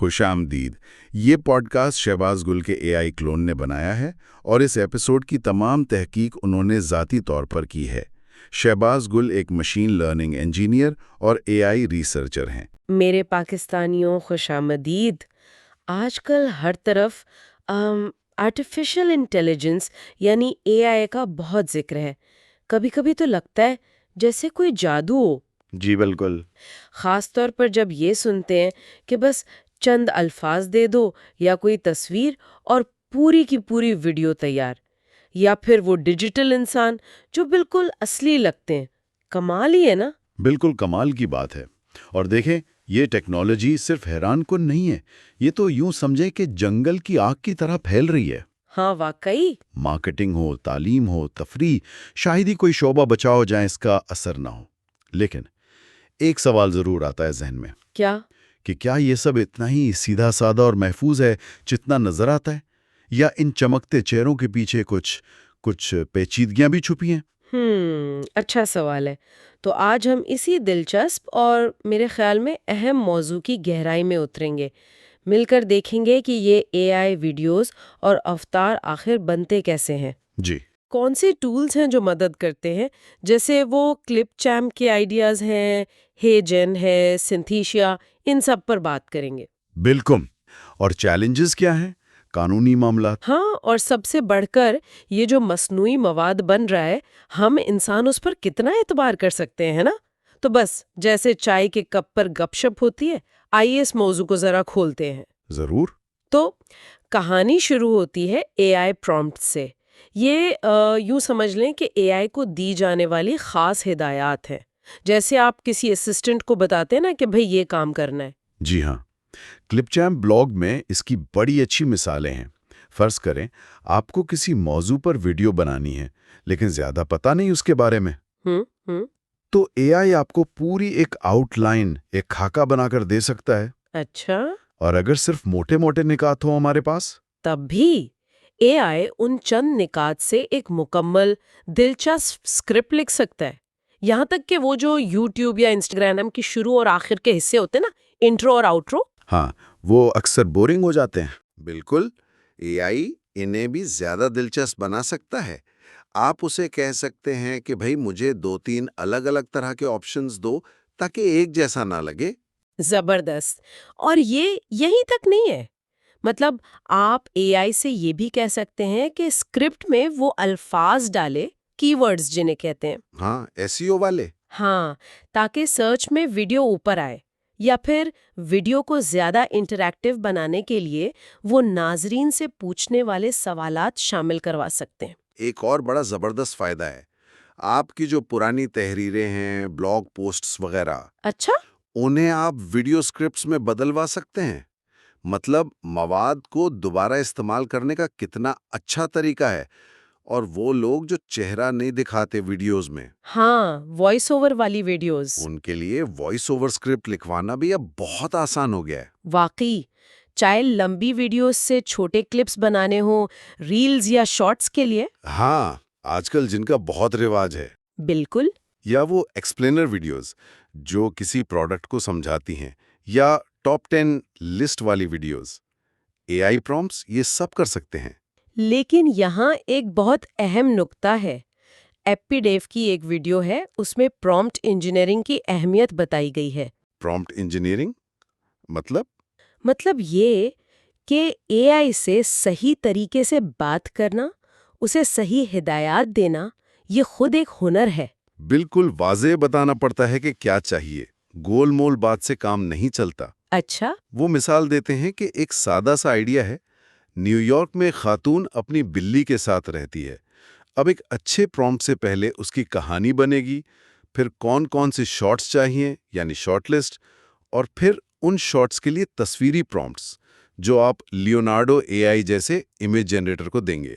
خوش آمدید. یہ پوڈ کاسٹ شہباز گل کے اے آئی کلون نے بنایا ہے اور اس ایپیسوڈ کی تمام تحقیق انہوں نے ذاتی طور پر کی ہے. شہباز گل ایک مشین لرننگ انجینئر اور اے آئی ریسرچر ہیں. میرے پاکستانیوں خوش آمدید. آج کل ہر طرف آرٹیفیشل انٹیلیجنس یعنی اے آئی کا بہت ذکر ہے. کبھی کبھی تو لگتا ہے جیسے کوئی جادو ہو. جی بالکل. خاص طور پر جب یہ سنتے ہیں کہ بس چند الفاظ دے دو یا کوئی تصویر اور پوری کی پوری ویڈیو تیار، یا پھر وہ ڈیجیٹل انسان جو بالکل اصلی لگتے ہیں. کمال ہی ہے نا؟ بالکل کمال کی بات ہے. اور دیکھیں، یہ ٹیکنالوجی صرف حیران کن نہیں ہے، یہ تو یوں سمجھے کہ جنگل کی آگ کی طرح پھیل رہی ہے. ہاں واقعی. مارکیٹنگ ہو، تعلیم ہو، تفریح، شاید ہی کوئی شعبہ بچاؤ جائے اس کا اثر نہ ہو. لیکن ایک سوال ضرور آتا ہے ذہن میں. کیا؟ کہ کیا یہ سب اتنا ہی سیدھا سادہ اور محفوظ ہے جتنا نظر آتا ہے، یا ان چمکتے چہروں کے پیچھے کچھ پیچیدگیاں بھی چھپی ہیں؟ اچھا سوال ہے. تو آج ہم اسی دلچسپ اور میرے خیال میں اہم موضوع کی گہرائی میں اتریں گے. مل کر دیکھیں گے کہ یہ اے آئی ویڈیوز اور اوتار آخر بنتے کیسے ہیں. جی. کون سے ٹولز ہیں جو مدد کرتے ہیں، جیسے وہ کلپ چیمپ کے آئیڈیاز ہیں، ہے جن ہے، سنتھیشیا، ان سب پر بات کریں گے. بالکل. اور چیلنجز کیا ہیں؟ قانونی معاملات. ہاں، اور سب سے بڑھ کر یہ جو مصنوعی مواد بن رہا ہے، ہم انسان اس پر کتنا اعتبار کر سکتے ہیں نا؟ تو بس جیسے چائے کے کپ پر گپ شپ ہوتی ہے، آئیے اس موضوع کو ذرا کھولتے ہیں. ضرور. تو کہانی شروع ہوتی ہے اے آئی پرومپٹ سے. یہ یوں سمجھ لیں کہ اے آئی کو دی جانے والی خاص ہدایات ہیں، جیسے آپ کسی اسسٹنٹ کو بتاتے ہیں نا کہ بھئی یہ کام کرنا ہے. جی ہاں. کلپ چیمپ بلاگ میں اس کی بڑی اچھی مثالیں ہیں. فرض کریں آپ کو کسی موضوع پر ویڈیو بنانی ہے لیکن زیادہ پتہ نہیں اس کے بارے میں. تو اے آئی آپ کو پوری ایک آؤٹ لائن، ایک خاکہ بنا کر دے سکتا ہے. اچھا. اور اگر صرف موٹے موٹے نکات ہوں ہمارے پاس، تب بھی اے آئی ان چند نکات سے ایک مکمل دلچسپ اسکرپٹ لکھ سکتا ہے. یہاں تک کہ وہ جو یوٹیوب یا انسٹاگرام کی شروع اور آخر کے حصے ہوتے ہیں نا، انٹرو اور آؤٹرو، ہاں وہ اکثر بورنگ ہو جاتے ہیں. بالکل. اے آئی انہیں بھی زیادہ دلچسپ بنا سکتا ہے. آپ اسے کہہ سکتے ہیں کہ بھئی مجھے 2-3 الگ الگ طرح کے آپشنز دو تاکہ ایک جیسا نہ لگے. زبردست. اور یہ یہیں تک نہیں ہے. مطلب آپ اے آئی سے یہ بھی کہہ سکتے ہیں کہ اسکرپٹ میں وہ الفاظ ڈالے، کی ورڈز جنہیں کہتے ہیں. ہاں، ایسیو والے. ہاں، تاکہ سرچ میں ویڈیو اوپر آئے، یا پھر ویڈیو کو زیادہ انٹریکٹیو بنانے کے لیے وہ ناظرین سے پوچھنے والے سوالات شامل کروا سکتے ہیں. ایک اور بڑا زبردست فائدہ ہے، آپ کی جو پرانی تحریریں ہیں، بلاگ پوسٹس وغیرہ، اچھا؟ انہیں آپ ویڈیو سکرپٹس میں بدلوا سکتے ہیں. مطلب مواد کو دوبارہ استعمال کرنے کا کتنا اچھا طریقہ ہے. اور وہ لوگ جو چہرہ نہیں دکھاتے ویڈیوز میں، ہاں، وائس اوور والی ویڈیوز، ان کے لیے وائس اوور سکرپٹ لکھوانا بھی اب بہت آسان ہو گیا ہے. واقعی. چاہے لمبی ویڈیوز سے چھوٹے کلپس بنانے ہوں، ریلز یا شارٹس کے لیے. ہاں، آج کل جن کا بہت رواج ہے. بالکل. یا وہ ایکسپلینر ویڈیوز جو کسی پروڈکٹ کو سمجھاتی ہیں، یا ٹاپ 10 لسٹ والی ویڈیوز. اے آئی پرومپٹس یہ سب کر سکتے ہیں. لیکن یہاں ایک بہت اہم نکتہ ہے. ایپی ڈیو کی ایک ویڈیو ہے، اس میں پرومپٹ انجینئرنگ کی اہمیت بتائی گئی ہے. پرومپٹ انجینئرنگ مطلب یہ کہ اے آئی سے صحیح طریقے سے بات کرنا، اسے صحیح ہدایات دینا، یہ خود ایک ہنر ہے. بالکل واضح بتانا پڑتا ہے کہ کیا چاہیے. گول مول بات سے کام نہیں چلتا. اچھا. وہ مثال دیتے ہیں کہ ایک سادہ سا آئیڈیا ہے. نیو یارک میں خاتون اپنی بلی کے ساتھ رہتی ہے. اب ایک اچھے پرومپٹ سے پہلے اس کی کہانی بنے گی، پھر کون کون سے شارٹس چاہیے یعنی شارٹ لسٹ، اور پھر ان شارٹس کے لیے تصویری پرومپٹس جو آپ لیونارڈو اے آئی جیسے امیج جنریٹر کو دیں گے.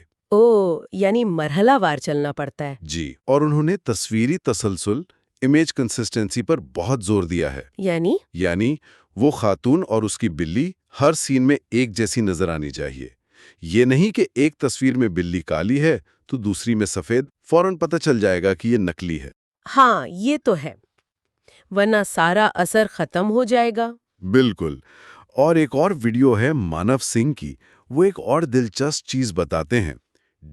یعنی مرحلہ وار چلنا پڑتا ہے. جی. اور انہوں نے تصویری تسلسل، امیج کنسسٹنسی پر بہت زور دیا ہے. یعنی وہ خاتون اور اس کی بلی ہر سین میں ایک جیسی نظر آنی چاہیے. یہ نہیں کہ ایک تصویر میں بلی کالی ہے تو دوسری میں سفید، فوراً پتہ چل جائے گا کہ یہ نکلی ہے. ہاں، یہ تو ہے، ورنہ سارا اثر ختم ہو جائے گا. بالکل. اور ایک اور ویڈیو ہے مانو سنگھ کی، وہ ایک اور دلچسپ چیز بتاتے ہیں،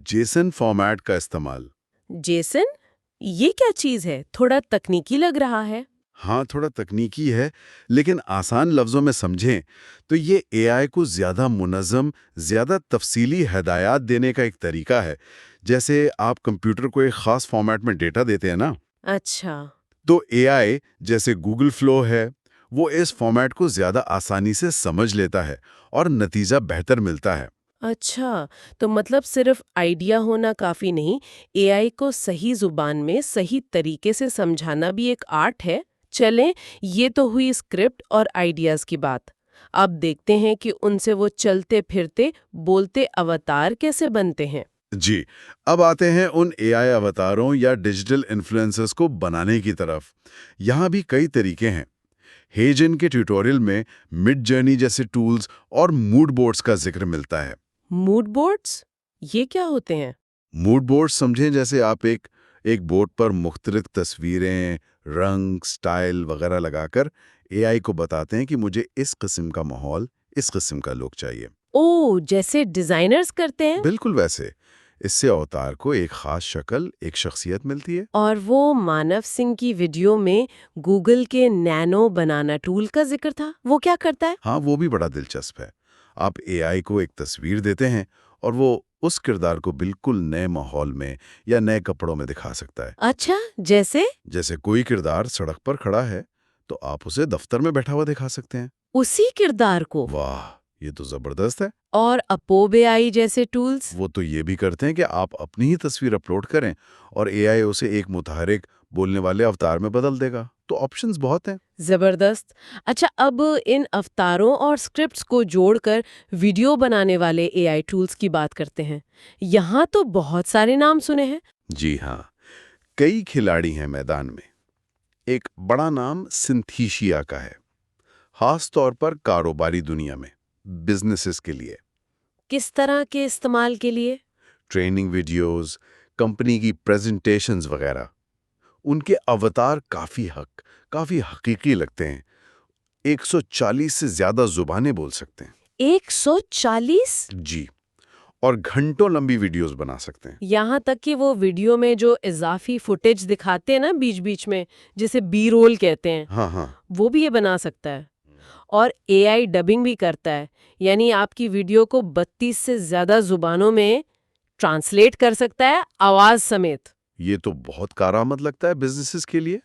جیسن فارمیٹ کا استعمال۔ جیسن، یہ کیا چیز ہے؟ تھوڑا تکنیکی لگ رہا ہے۔ ہاں، تھوڑا تکنیکی ہے، لیکن آسان لفظوں میں سمجھیں تو یہ اے آئی کو زیادہ منظم، زیادہ تفصیلی ہدایات دینے کا ایک طریقہ ہے۔ جیسے آپ کمپیوٹر کو ایک خاص فارمیٹ میں ڈیٹا دیتے ہیں نا، اچھا۔ تو اے آئی جیسے گوگل فلو ہے، وہ اس فارمیٹ کو زیادہ آسانی سے سمجھ لیتا ہے اور نتیجہ بہتر ملتا ہے۔ اچھا، تو مطلب صرف آئیڈیا ہونا کافی نہیں، اے آئی کو صحیح زبان میں صحیح طریقے سے سمجھانا بھی ایک آرٹ ہے۔ چلیں، یہ تو ہوئی اسکرپٹ اور آئیڈیاز کی بات۔ اب دیکھتے ہیں کہ ان سے وہ چلتے پھرتے بولتے اوتار کیسے بنتے ہیں۔ جی، اب آتے ہیں ان اے آئی اوتاروں یا ڈیجیٹل انفلوئنسرز کو بنانے کی طرف۔ یہاں بھی کئی طریقے ہیں۔ ہیجن کے ٹیوٹوریل میں مڈ جرنی جیسے ٹولز اور موڈ بورڈز کا ذکر ملتا ہے۔ موڈ بورڈز یہ کیا ہوتے ہیں؟ موڈ بورڈ سمجھیں جیسے آپ ایک بورڈ پر مختلف تصویریں، رنگ، سٹائل وغیرہ لگا کر اے آئی کو بتاتے ہیں کہ مجھے اس قسم کا ماحول، اس قسم کا لوک چاہیے۔ او، جیسے ڈیزائنرز کرتے ہیں؟ بالکل ویسے، اس سے اوتار کو ایک خاص شکل، ایک شخصیت ملتی ہے۔ اور وہ مانو سنگھ کی ویڈیو میں گوگل کے نینو بنانا ٹول کا ذکر تھا، وہ کیا کرتا ہے؟ ہاں، وہ بھی بڑا دلچسپ ہے۔ آپ اے آئی کو ایک تصویر دیتے ہیں اور وہ اس کردار کو بالکل نئے ماحول میں یا نئے کپڑوں میں دکھا سکتا ہے۔ اچھا، جیسے جیسے کوئی کردار سڑک پر کھڑا ہے تو آپ اسے دفتر میں بیٹھا ہوا دکھا سکتے ہیں۔ اسی کردار کو؟ واہ، یہ تو زبردست ہے۔ اور اپوب اے آئی جیسے ٹولز؟ وہ تو یہ بھی کرتے ہیں کہ آپ اپنی ہی تصویر اپلوڈ کریں اور اے آئی اسے ایک متحرک بولنے والے اوتار میں بدل دے گا۔ تو آپشنز بہت ہیں۔ زبردست۔ اچھا، اب ان اوتاروں اور اسکرپٹس کو جوڑ کر ویڈیو بنانے والے اے آئی ٹولز کی بات کرتے ہیں۔ یہاں تو بہت سارے نام سنے ہیں۔ جی ہاں، کئی کھلاڑی ہیں میدان میں۔ ایک بڑا نام سنتھیشیا کا ہے، خاص طور پر کاروباری دنیا میں، بزنسز کے لیے۔ کس طرح کے استعمال کے لیے؟ ٹریننگ ویڈیوز، کمپنی کی پریزنٹیشنز وغیرہ۔ ان کے اوتار کافی حقیقی لگتے ہیں۔ 140 سے زیادہ زبانیں بول سکتے ہیں۔ 140؟ جی، اور گھنٹوں لمبی ویڈیوز بنا سکتے ہیں۔ یہاں تک کہ وہ ویڈیو میں جو اضافی فوٹیج دکھاتے ہیں نا بیچ بیچ میں، جسے بی رول کہتے ہیں، ہاں، وہ بھی یہ بنا سکتا ہے۔ اور اے آئی ڈبنگ بھی کرتا ہے، یعنی آپ کی ویڈیو کو 32 سے زیادہ زبانوں میں ٹرانسلیٹ کر سکتا ہے، آواز سمیت۔ یہ تو بہت کارآمد لگتا ہے بزنسز کے لیے۔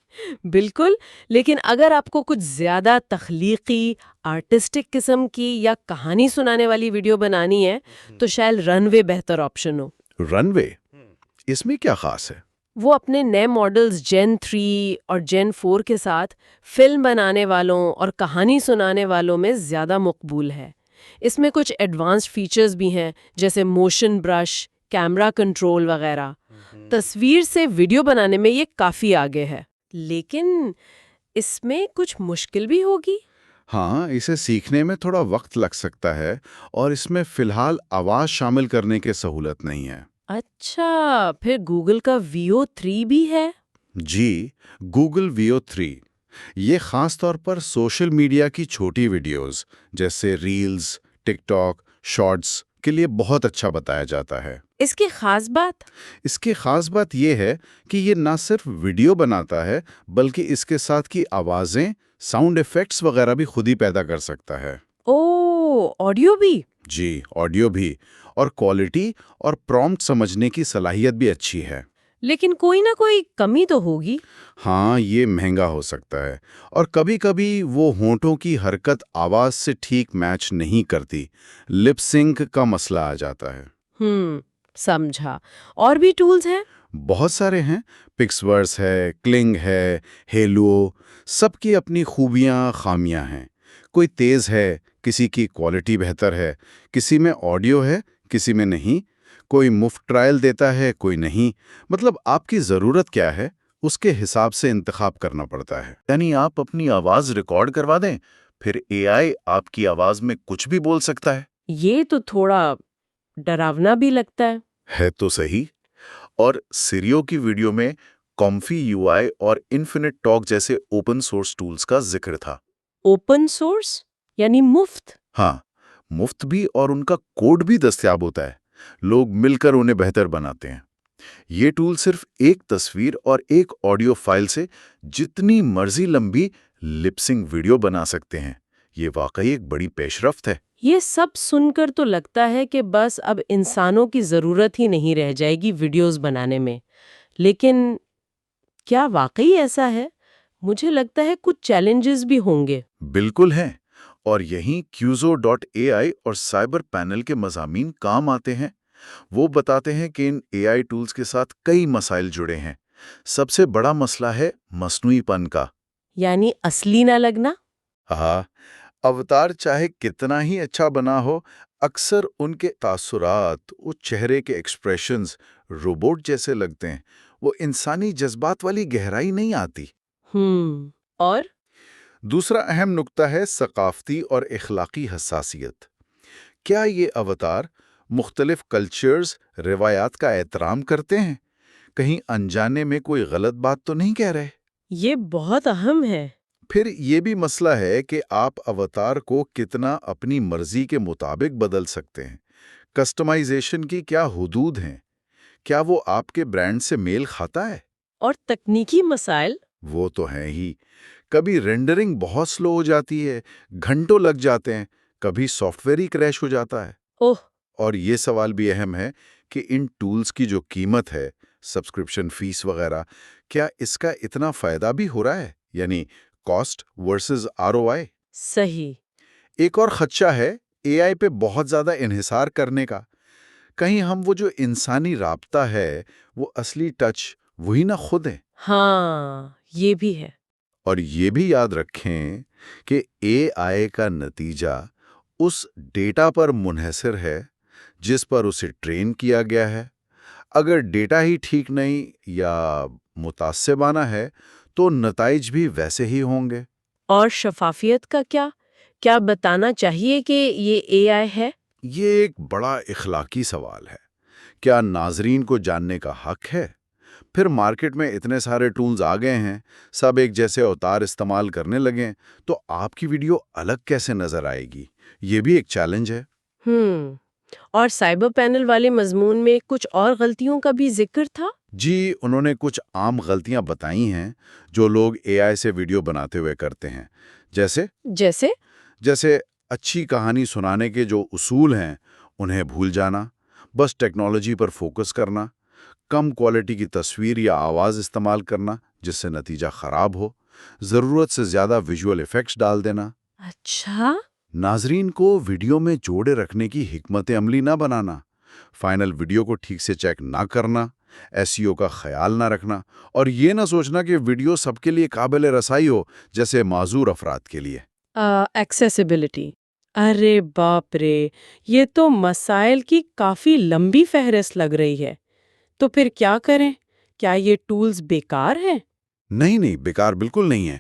بالکل، لیکن اگر آپ کو کچھ زیادہ تخلیقی، آرٹسٹک قسم کی یا کہانی سنانے والی ویڈیو بنانی ہے تو شاید رن وے بہتر آپشن ہو۔ رن وے، اس میں کیا خاص ہے؟ وہ اپنے نئے ماڈلز جین 3 اور جین 4 کے ساتھ فلم بنانے والوں اور کہانی سنانے والوں میں زیادہ مقبول ہے۔ اس میں کچھ ایڈوانسڈ فیچرز بھی ہیں، جیسے موشن برش، کیمرہ کنٹرول وغیرہ۔ تصویر سے ویڈیو بنانے میں یہ کافی آگے ہے، لیکن اس میں کچھ مشکل بھی ہوگی۔ ہاں، اسے سیکھنے میں تھوڑا وقت لگ سکتا ہے اور اس میں فی الحال آواز شامل کرنے کی سہولت نہیں ہے۔ اچھا، پھر گوگل کا ویو 3 بھی ہے؟ جی، گوگل ویو 3 یہ خاص طور پر سوشل میڈیا کی چھوٹی ویڈیوز جیسے ریلز، ٹک ٹاک، شارٹس کے لیے بہت اچھا بتایا جاتا ہے۔ اس کی خاص بات؟ اس کی خاص بات یہ ہے کہ یہ نہ صرف ویڈیو بناتا ہے بلکہ اس کے ساتھ کی آوازیں، ساؤنڈ ایفیکٹس وغیرہ بھی خود ہی پیدا کر سکتا ہے۔ او، آڈیو بھی؟ جی، آڈیو بھی، اور کوالٹی اور پرومپٹ سمجھنے کی صلاحیت بھی اچھی ہے۔ لیکن کوئی نہ کوئی کمی تو ہوگی۔ ہاں، یہ مہنگا ہو سکتا ہے اور کبھی کبھی وہ ہونٹوں کی حرکت آواز سے ٹھیک میچ نہیں کرتی، لپ سنک کا مسئلہ آ جاتا ہے۔ سمجھا۔ اور بھی ٹولز ہیں؟ بہت سارے ہیں، پکسورس ہے، کلنگ ہے، ہیلو، سب کی اپنی خوبیاں خامیاں ہیں۔ کوئی تیز ہے، کسی کی کوالٹی بہتر ہے، کسی میں آڈیو ہے، کسی میں نہیں، کوئی مفت ٹرائل دیتا ہے، کوئی نہیں۔ مطلب آپ کی ضرورت کیا ہے اس کے حساب سے انتخاب کرنا پڑتا ہے۔ یعنی آپ اپنی آواز ریکارڈ کروا دیں، پھر اے آئی آپ کی آواز میں کچھ بھی بول سکتا ہے۔ یہ تو تھوڑا ڈراونا بھی لگتا ہے۔ ہے تو صحیح۔ اور سیریو کی ویڈیو میں کامفی یو آئی اور انفینٹ ٹاک جیسے اوپن سورس ٹولز کا ذکر تھا۔ Open source? یعنی مفت؟ ہاں، مفت بھی اور ان کا کوڈ بھی دستیاب ہوتا ہے۔ لوگ مل کر انہیں بہتر بناتے ہیں۔ یہ ٹول صرف ایک تصویر اور ایک آڈیو فائل سے جتنی مرضی لمبی لپسنگ ویڈیو بنا سکتے ہیں۔ یہ واقعی ایک بڑی پیش رفت ہے۔ یہ سب سن کر تو لگتا ہے کہ بس اب انسانوں کی ضرورت ہی نہیں رہ جائے گی ویڈیوز بنانے میں۔ لیکن کیا واقعی ایسا ہے؟ مجھے لگتا ہے کچھ چیلنجز بھی ہوں گے۔ بالکل ہیں، اور یہیں QZO.AI اور سائبر پینل کے مضامین کام آتے ہیں۔ وہ بتاتے ہیں کہ ان AI ٹولز کے ساتھ کئی مسائل جڑے ہیں۔ سب سے بڑا مسئلہ ہے مصنوعی پن کا۔ یعنی اصلی نہ لگنا؟ ہاں، اوتار چاہے کتنا ہی اچھا بنا ہو، اکثر ان کے تاثرات، وہ چہرے کے ایکسپریشنز روبوٹ جیسے لگتے ہیں۔ وہ انسانی جذبات والی گہرائی نہیں آتی۔ اور دوسرا اہم نکتہ ہے ثقافتی اور اخلاقی حساسیت۔ کیا یہ اوتار مختلف کلچرز، روایات کا احترام کرتے ہیں؟ کہیں انجانے میں کوئی غلط بات تو نہیں کہہ رہے؟ یہ بہت اہم ہے۔ پھر یہ بھی مسئلہ ہے کہ آپ اوتار کو کتنا اپنی مرضی کے مطابق بدل سکتے ہیں۔ کسٹمائزیشن کی کیا حدود ہیں؟ کیا وہ آپ کے برانڈ سے میل کھاتا ہے؟ اور تکنیکی مسائل؟ وہ تو ہیں ہی۔ کبھی رینڈرنگ بہت سلو ہو جاتی ہے، گھنٹوں لگ جاتے ہیں، کبھی سافٹ ویئر ہی کریش ہو جاتا ہے۔ اوہ! اور یہ سوال بھی اہم ہے کہ ان ٹولز کی جو قیمت ہے، سبسکرپشن فیس وغیرہ، کیا اس کا اتنا فائدہ بھی ہو رہا ہے؟ یعنی کاسٹ ورسز ROI۔ صحیح۔ ایک اور خدشہ ہے AI پہ بہت زیادہ انحصار کرنے کا۔ کہیں ہم وہ جو انسانی رابطہ ہے، وہ اصلی ٹچ وہی نہ خود ہے۔ ہاں، یہ بھی ہے۔ اور یہ بھی یاد رکھیں کہ AI کا نتیجہ اس ڈیٹا پر منحصر ہے جس پر اسے ٹرین کیا گیا ہے۔ اگر ڈیٹا ہی ٹھیک نہیں یا متعصبانہ ہے تو نتائج بھی ویسے ہی ہوں گے۔ اور شفافیت کا کیا؟ کیا بتانا چاہیے کہ یہ AI ہے؟ یہ ایک بڑا اخلاقی سوال ہے۔ کیا ناظرین کو جاننے کا حق ہے؟ پھر مارکیٹ میں اتنے سارے ٹولز آ گئے ہیں، سب ایک جیسے اوتار استعمال کرنے لگیں تو آپ کی ویڈیو الگ کیسے نظر آئے گی؟ یہ بھی ایک چیلنج ہے۔ اور سائبر پینل والے مضمون میں کچھ اور غلطیوں کا بھی ذکر تھا؟ جی، انہوں نے کچھ عام غلطیاں بتائی ہیں جو لوگ AI سے ویڈیو بناتے ہوئے کرتے ہیں۔ جیسے اچھی کہانی سنانے کے جو اصول ہیں انہیں بھول جانا، بس ٹیکنالوجی پر فوکس کرنا، کم کوالٹی کی تصویر یا آواز استعمال کرنا جس سے نتیجہ خراب ہو، ضرورت سے زیادہ ویژول ایفیکٹس ڈال دینا۔ اچھا۔ ناظرین کو ویڈیو میں جوڑے رکھنے کی حکمت عملی نہ بنانا، فائنل ویڈیو کو ٹھیک سے چیک نہ کرنا، SEO کا خیال نہ رکھنا، اور یہ نہ سوچنا کہ ویڈیو سب کے لیے قابل رسائی ہو جیسے معذور افراد کے لیے۔ ایکسیسیبلٹی، ارے باپ رے، یہ تو مسائل کی کافی لمبی فہرست لگ رہی ہے۔ تو پھر کیا کریں؟ کیا یہ ٹولز بیکار ہیں؟ نہیں، بیکار بالکل نہیں ہے۔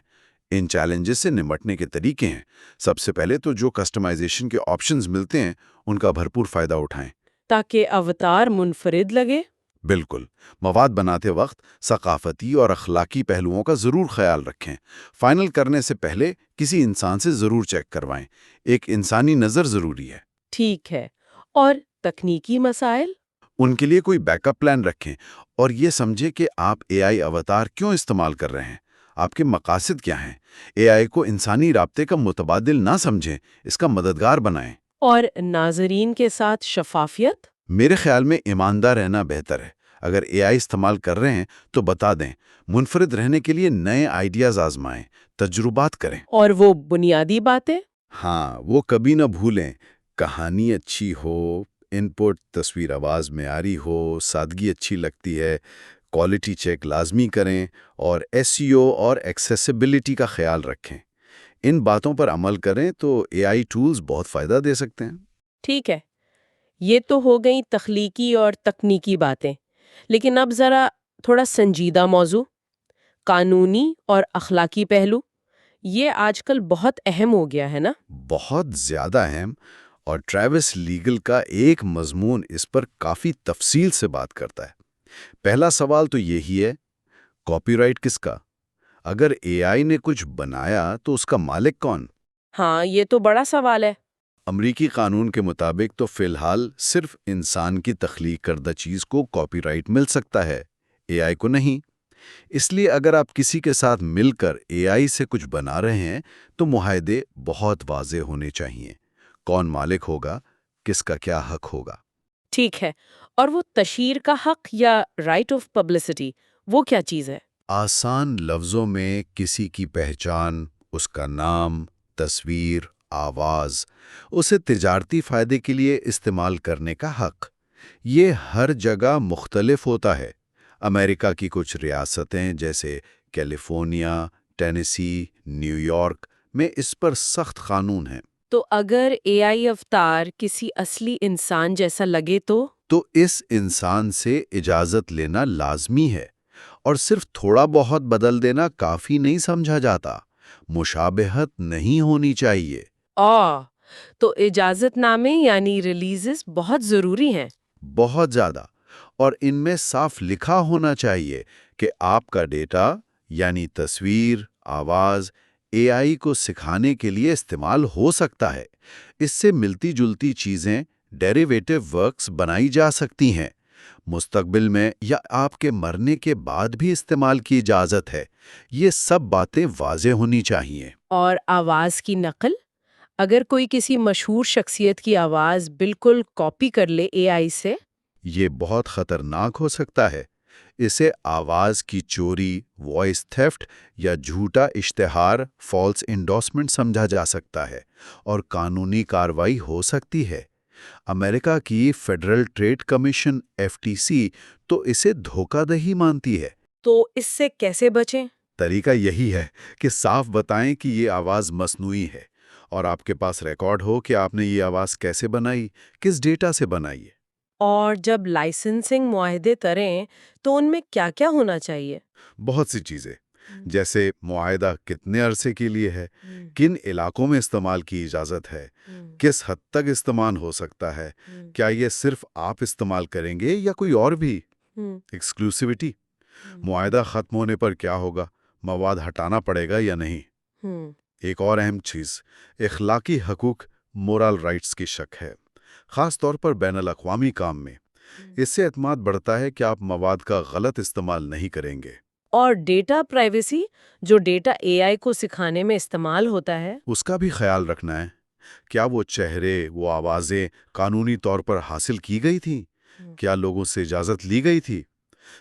ان چیلنجز سے نمٹنے کے طریقے ہیں۔ سب سے پہلے تو جو کسٹمائزیشن کے آپشنز ملتے ہیں ان کا بھرپور فائدہ اٹھائیں تاکہ اوتار منفرد لگے۔ بالکل، مواد بناتے وقت ثقافتی اور اخلاقی پہلوؤں کا ضرور خیال رکھیں۔ فائنل کرنے سے پہلے کسی انسان سے ضرور چیک کروائیں، ایک انسانی نظر ضروری ہے۔ ٹھیک ہے۔ اور تکنیکی مسائل؟ ان کے لیے کوئی بیک اپ پلان رکھیں اور یہ سمجھیں کہ آپ AI اوتار کیوں استعمال کر رہے ہیں، آپ کے مقاصد کیا ہیں۔ AI کو انسانی رابطے کا متبادل نہ سمجھیں، اس کا مددگار بنائیں۔ اور ناظرین کے ساتھ شفافیت؟ میرے خیال میں ایماندار رہنا بہتر ہے۔ اگر AI استعمال کر رہے ہیں تو بتا دیں، منفرد رہنے کے لیے نئے آئیڈیاز آزمائیں، تجربات کریں۔ اور وہ بنیادی باتیں؟ ہاں، وہ کبھی نہ بھولیں، کہانی اچھی ہو، ان پٹ تصویر آواز معیاری ہو، سادگی اچھی لگتی ہے، کوالٹی چیک لازمی کریں، اور SEO اور ایکسیسیبلٹی کا خیال رکھیں۔ ان باتوں پر عمل کریں تو AI ٹولز بہت فائدہ دے سکتے ہیں۔ ٹھیک ہے، یہ تو ہو گئی تخلیقی اور تکنیکی باتیں، لیکن اب ذرا تھوڑا سنجیدہ موضوع، قانونی اور اخلاقی پہلو۔ یہ آج کل بہت اہم ہو گیا ہے نا؟ بہت زیادہ اہم، اور ٹریوس لیگل کا ایک مضمون اس پر کافی تفصیل سے بات کرتا ہے۔ پہلا سوال تو یہی ہے، کاپی رائٹ کس کا؟ اگر AI نے کچھ بنایا تو اس کا مالک کون؟ ہاں یہ تو بڑا سوال ہے۔ امریکی قانون کے مطابق تو فی الحال صرف انسان کی تخلیق کردہ چیز کو کاپی رائٹ مل سکتا ہے، اے آئی کو نہیں۔ اس لیے اگر آپ کسی کے ساتھ مل کر اے آئی سے کچھ بنا رہے ہیں تو معاہدے بہت واضح ہونے چاہیے۔ کون مالک ہوگا، کس کا کیا حق ہوگا۔ ٹھیک ہے، اور وہ تشہیر کا حق یا رائٹ آف پبلسٹی، وہ کیا چیز ہے؟ آسان لفظوں میں کسی کی پہچان، اس کا نام، تصویر، آواز، اسے تجارتی فائدے کے لیے استعمال کرنے کا حق۔ یہ ہر جگہ مختلف ہوتا ہے۔ امریکہ کی کچھ ریاستیں جیسے کیلیفورنیا، ٹینیسی، نیو یارک میں اس پر سخت قانون ہیں۔ تو اگر اے آئی اوتار کسی اصلی انسان جیسا لگے تو اس انسان سے اجازت لینا لازمی ہے، اور صرف تھوڑا بہت بدل دینا کافی نہیں سمجھا جاتا۔ مشابہت نہیں ہونی چاہیے۔ تو اجازت نامے یعنی ریلیزز بہت ضروری ہیں۔ بہت زیادہ، اور ان میں صاف لکھا ہونا چاہیے کہ آپ کا ڈیٹا یعنی تصویر، آواز، اے آئی کو سکھانے کے لیے استعمال ہو سکتا ہے۔ اس سے ملتی جلتی چیزیں، ڈیریویٹو ورکس بنائی جا سکتی ہیں۔ مستقبل میں یا آپ کے مرنے کے بعد بھی استعمال کی اجازت ہے۔ یہ سب باتیں واضح ہونی چاہیے۔ اور آواز کی نقل، اگر کوئی کسی مشہور شخصیت کی آواز بالکل کاپی کر لے اے آئی سے، یہ بہت خطرناک ہو سکتا ہے۔ اسے آواز کی چوری، وائس تھیفٹ یا جھوٹا اشتہار، فالس انڈورسمنٹ سمجھا جا سکتا ہے، اور قانونی کارروائی ہو سکتی ہے۔ امریکہ کی فیڈرل ٹریڈ کمیشن FTC تو اسے دھوکہ دہی مانتی ہے۔ تو اس سے کیسے بچیں؟ طریقہ یہی ہے کہ صاف بتائیں کہ یہ آواز مصنوعی ہے، اور آپ کے پاس ریکارڈ ہو کہ آپ نے یہ آواز کیسے بنائی، کس ڈیٹا سے بنائی ہے۔ اور جب لائسنسنگ معاہدے کریں تو ان میں کیا کیا ہونا چاہیے؟ بہت سی چیزیں، جیسے معاہدہ کتنے عرصے کے لیے ہے، کن علاقوں میں استعمال کی اجازت ہے، کس حد تک استعمال ہو سکتا ہے، کیا یہ صرف آپ استعمال کریں گے یا کوئی اور بھی، ایکسکلوسیوٹی، معاہدہ ختم ہونے پر کیا ہوگا، مواد ہٹانا پڑے گا یا نہیں۔ ایک اور اہم چیز اخلاقی حقوق، مورل رائٹس کی شک ہے، خاص طور پر بین الاقوامی کام میں۔ اس سے اعتماد بڑھتا ہے کہ آپ مواد کا غلط استعمال نہیں کریں گے۔ اور ڈیٹا پرائیویسی، جو ڈیٹا اے آئی کو سکھانے میں استعمال ہوتا ہے، اس کا بھی خیال رکھنا ہے۔ کیا وہ چہرے، وہ آوازیں قانونی طور پر حاصل کی گئی تھیں؟ کیا لوگوں سے اجازت لی گئی تھی؟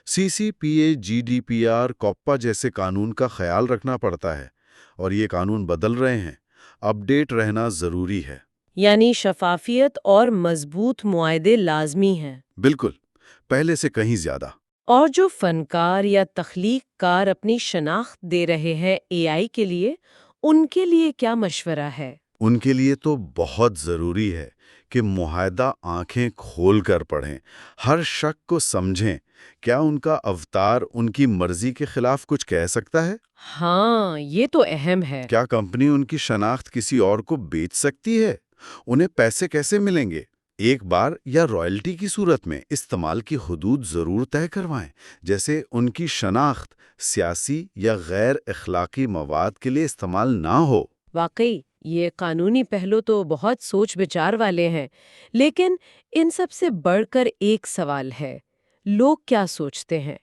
CCPA، GDPR، کوپا جیسے قانون کا خیال رکھنا پڑتا ہے، اور یہ قانون بدل رہے ہیں۔ اپ ڈیٹ رہنا ضروری ہے۔ یعنی شفافیت اور مضبوط معاہدے لازمی ہیں۔ بالکل، پہلے سے کہیں زیادہ۔ اور جو فنکار یا تخلیق کار اپنی شناخت دے رہے ہیں اے آئی کے لیے، ان کے لیے کیا مشورہ ہے؟ ان کے لیے تو بہت ضروری ہے کہ معاہدہ آنکھیں کھول کر پڑھیں، ہر شک کو سمجھیں۔ کیا ان کا اوتار ان کی مرضی کے خلاف کچھ کہہ سکتا ہے؟ ہاں، یہ تو اہم ہے۔ کیا کمپنی ان کی شناخت کسی اور کو بیچ سکتی ہے؟ انہیں پیسے کیسے ملیں گے؟ ایک بار یا رائلٹی کی صورت میں استعمال کی حدود ضرور طے کروائیں، جیسے ان کی شناخت سیاسی یا غیر اخلاقی مواد کے لیے استعمال نہ ہو۔ واقعی یہ قانونی پہلو تو بہت سوچ بچار والے ہیں، لیکن ان سب سے بڑھ کر ایک سوال ہے، لوگ کیا سوچتے ہیں؟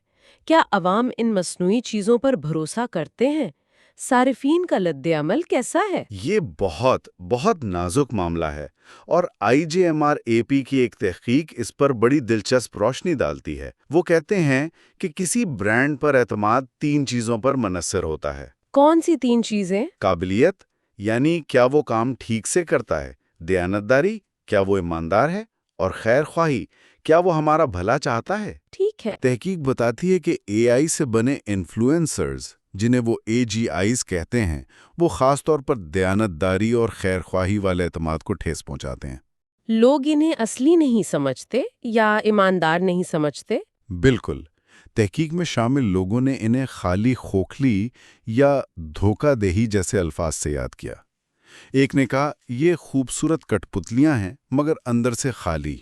کیا عوام ان مصنوعی چیزوں پر بھروسہ کرتے ہیں؟ صارفین کا رد عمل کیسا ہے؟ یہ بہت نازک معاملہ ہے، اور IJMR-AP کی ایک تحقیق اس پر بڑی دلچسپ روشنی ڈالتی ہے۔ وہ کہتے ہیں کہ کسی برانڈ پر اعتماد 3 چیزوں پر منحصر ہوتا ہے۔ کون سی 3 چیزیں؟ قابلیت، یعنی کیا وہ کام ٹھیک سے کرتا ہے، دیانتداری، کیا وہ ایماندار ہے، اور خیر خواہی، کیا وہ ہمارا بھلا چاہتا ہے۔ ٹھیک ہے۔ تحقیق بتاتی ہے کہ AI سے بنے انفلوئنسرز، جنہیں وہ AGIs کہتے ہیں، وہ خاص طور پر دیانتداری اور خیر خواہی والے اعتماد کو ٹھیس پہنچاتے ہیں۔ لوگ انہیں اصلی نہیں سمجھتے یا ایماندار نہیں سمجھتے؟ بالکل، تحقیق میں شامل لوگوں نے انہیں خالی کھوکھلی یا دھوکہ دہی جیسے الفاظ سے یاد کیا۔ ایک نے کہا، یہ خوبصورت کٹ پتلیاں ہیں مگر اندر سے خالی۔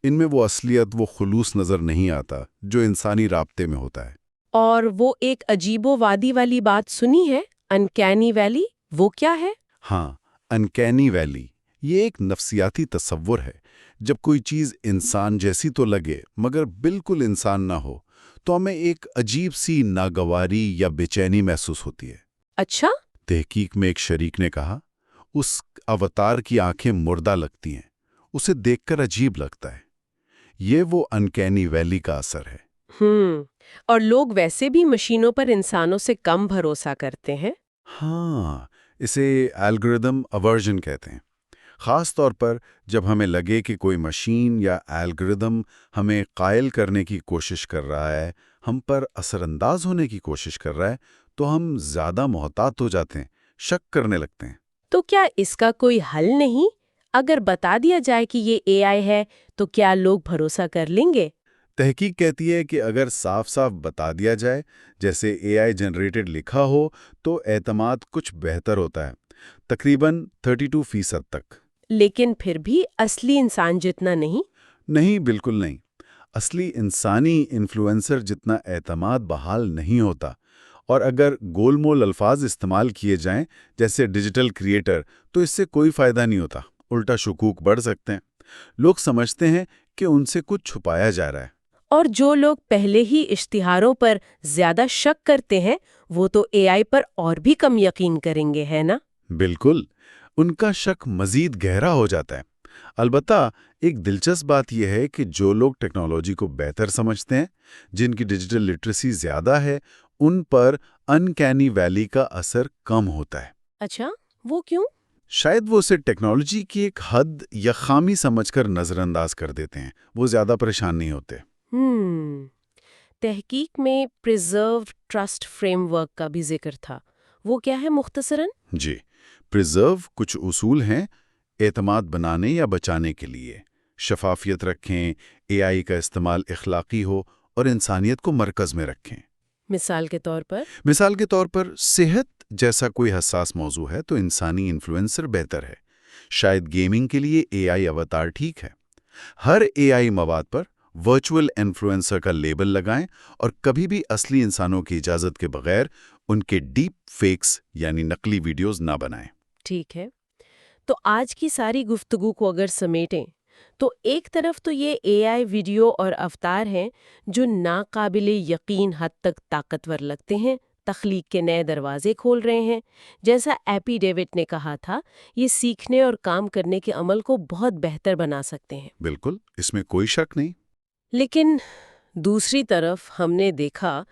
ان میں وہ اصلیت، وہ خلوص نظر نہیں آتا جو انسانی رابطے میں ہوتا ہے۔ اور وہ ایک عجیب و وادی والی بات سنی ہے، انکینی ویلی، وہ کیا ہے؟ ہاں، انکینی ویلی یہ ایک نفسیاتی تصور ہے۔ جب کوئی چیز انسان جیسی تو لگے مگر بالکل انسان نہ ہو تو ہمیں ایک عجیب سی ناگواری یا بے چینی محسوس ہوتی ہے۔ اچھا؟ تحقیق میں ایک شریک نے کہا اس اوتار کی آنکھیں مردہ لگتی ہیں، اسے دیکھ کر عجیب لگتا ہے۔ یہ وہ انکینی ویلی کا اثر ہے۔ اور لوگ ویسے بھی مشینوں پر انسانوں سے کم بھروسہ کرتے ہیں۔ ہاں، اسے الگورتھم اورژن کہتے ہیں۔ خاص طور پر جب ہمیں لگے کہ کوئی مشین یا الگورتھم ہمیں قائل کرنے کی کوشش کر رہا ہے، ہم پر اثر انداز ہونے کی کوشش کر رہا ہے، تو ہم زیادہ محتاط ہو جاتے ہیں، شک کرنے لگتے ہیں۔ تو کیا اس کا کوئی حل نہیں؟ اگر بتا دیا جائے کہ یہ اے آئی ہے تو کیا لوگ بھروسہ کر لیں گے؟ تحقیق کہتی ہے کہ اگر صاف صاف بتا دیا جائے، جیسے اے آئی جنریٹڈ لکھا ہو، تو اعتماد کچھ بہتر ہوتا ہے، تقریباً 32% تک۔ لیکن پھر بھی اصلی انسان جتنا نہیں؟ نہیں، بالکل نہیں۔ اصلی انسانی انفلوئنسر جتنا اعتماد بحال نہیں ہوتا، اور اگر گول مول الفاظ استعمال کیے جائیں جیسے ڈیجیٹل کریٹر تو اس سے کوئی فائدہ نہیں ہوتا، الٹا شکوک بڑھ سکتے ہیں۔ لوگ سمجھتے ہیں کہ ان سے کچھ چھپایا جا رہا ہے۔ اور جو لوگ پہلے ہی اشتہاروں پر زیادہ شک کرتے ہیں وہ تو اے آئی پر اور بھی کم یقین کریں گے، ہے نا؟ بالکل، ان کا شک مزید گہرا ہو جاتا ہے۔ البتہ ایک دلچسپ بات یہ ہے کہ جو لوگ ٹیکنالوجی کو بہتر سمجھتے ہیں، جن کی ڈیجیٹل لٹریسی زیادہ ہے، ان پر انکینی ویلی کا اثر کم ہوتا ہے۔ اچھا، وہ کیوں؟ شاید وہ اسے ٹیکنالوجی کی ایک حد یا خامی سمجھ کر نظر انداز کر دیتے ہیں، وہ زیادہ پریشان نہیں ہوتے۔ تحقیق میں پریزروڈ ٹرسٹ فریم ورک کا بھی ذکر تھا، وہ کیا ہے مختصراً؟ جی، پریزرو کچھ اصول ہیں اعتماد بنانے یا بچانے کے لیے۔ شفافیت رکھیں، اے آئی کا استعمال اخلاقی ہو اور انسانیت کو مرکز میں رکھیں۔ مثال کے طور پر؟ مثال کے طور پر صحت جیسا کوئی حساس موضوع ہے تو انسانی انفلوئنسر بہتر ہے۔ شاید گیمنگ کے لیے اے آئی اوتار ٹھیک ہے۔ ہر اے آئی مواد پر ورچوئل انفلوئنسر کا لیبل لگائیں اور کبھی بھی اصلی انسانوں کی اجازت کے بغیر ان کے ڈیپ فیکس یعنی نقلی ویڈیوز نہ بنائیں۔ ٹھیک ہے، تو آج کی ساری گفتگو کو اگر سمیٹیں تو ایک طرف تو یہ اے آئی ویڈیو اور اوتار ہیں جو ناقابل یقین حد تک طاقتور لگتے ہیں، تخلیق کے نئے دروازے کھول رہے ہیں۔ جیسا ایپی ڈیوڈ نے کہا تھا، یہ سیکھنے اور کام کرنے کے عمل کو بہت بہتر بنا سکتے ہیں۔ بالکل، اس میں کوئی شک نہیں۔ لیکن دوسری طرف ہم نے دیکھا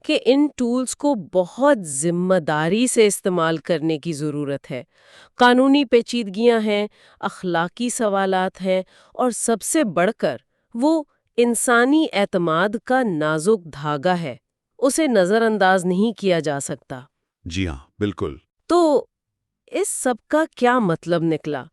کہ ان ٹولز کو بہت ذمہ داری سے استعمال کرنے کی ضرورت ہے۔ قانونی پیچیدگیاں ہیں، اخلاقی سوالات ہیں، اور سب سے بڑھ کر وہ انسانی اعتماد کا نازک دھاگا ہے، اسے نظر انداز نہیں کیا جا سکتا۔ جی ہاں، بالکل۔ تو اس سب کا کیا مطلب نکلا؟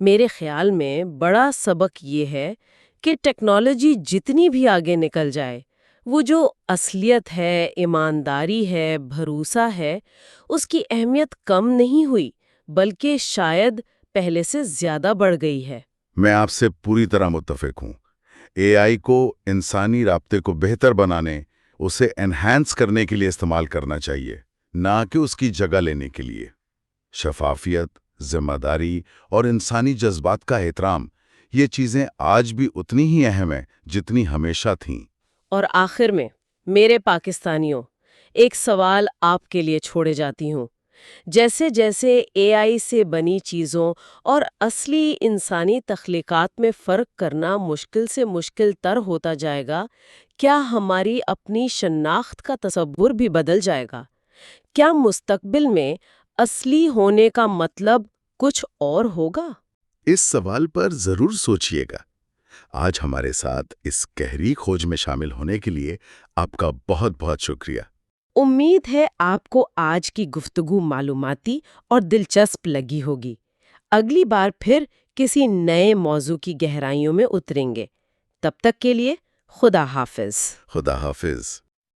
میرے خیال میں بڑا سبق یہ ہے کہ ٹیکنالوجی جتنی بھی آگے نکل جائے، وہ جو اصلیت ہے، ایمانداری ہے، بھروسہ ہے، اس کی اہمیت کم نہیں ہوئی، بلکہ شاید پہلے سے زیادہ بڑھ گئی ہے۔ میں آپ سے پوری طرح متفق ہوں۔ اے آئی کو انسانی رابطے کو بہتر بنانے، اسے انہینس کرنے کے لیے استعمال کرنا چاہیے، نہ کہ اس کی جگہ لینے کے لیے۔ شفافیت، ذمہ داری اور انسانی جذبات کا احترام، یہ چیزیں آج بھی اتنی ہی اہم ہیں جتنی ہمیشہ تھیں۔ اور آخر میں میرے پاکستانیوں، ایک سوال آپ کے لیے چھوڑے جاتی ہوں۔ جیسے جیسے اے آئی سے بنی چیزوں اور اصلی انسانی تخلیقات میں فرق کرنا مشکل سے مشکل تر ہوتا جائے گا، کیا ہماری اپنی شناخت کا تصور بھی بدل جائے گا؟ کیا مستقبل میں اصلی ہونے کا مطلب کچھ اور ہوگا؟ اس سوال پر ضرور سوچئے گا۔ آج ہمارے ساتھ اس گہری کھوج میں شامل ہونے کے لیے آپ کا بہت بہت شکریہ۔ امید ہے آپ کو آج کی گفتگو معلوماتی اور دلچسپ لگی ہوگی۔ اگلی بار پھر کسی نئے موضوع کی گہرائیوں میں اتریں گے۔ تب تک کے لیے خدا حافظ۔ خدا حافظ۔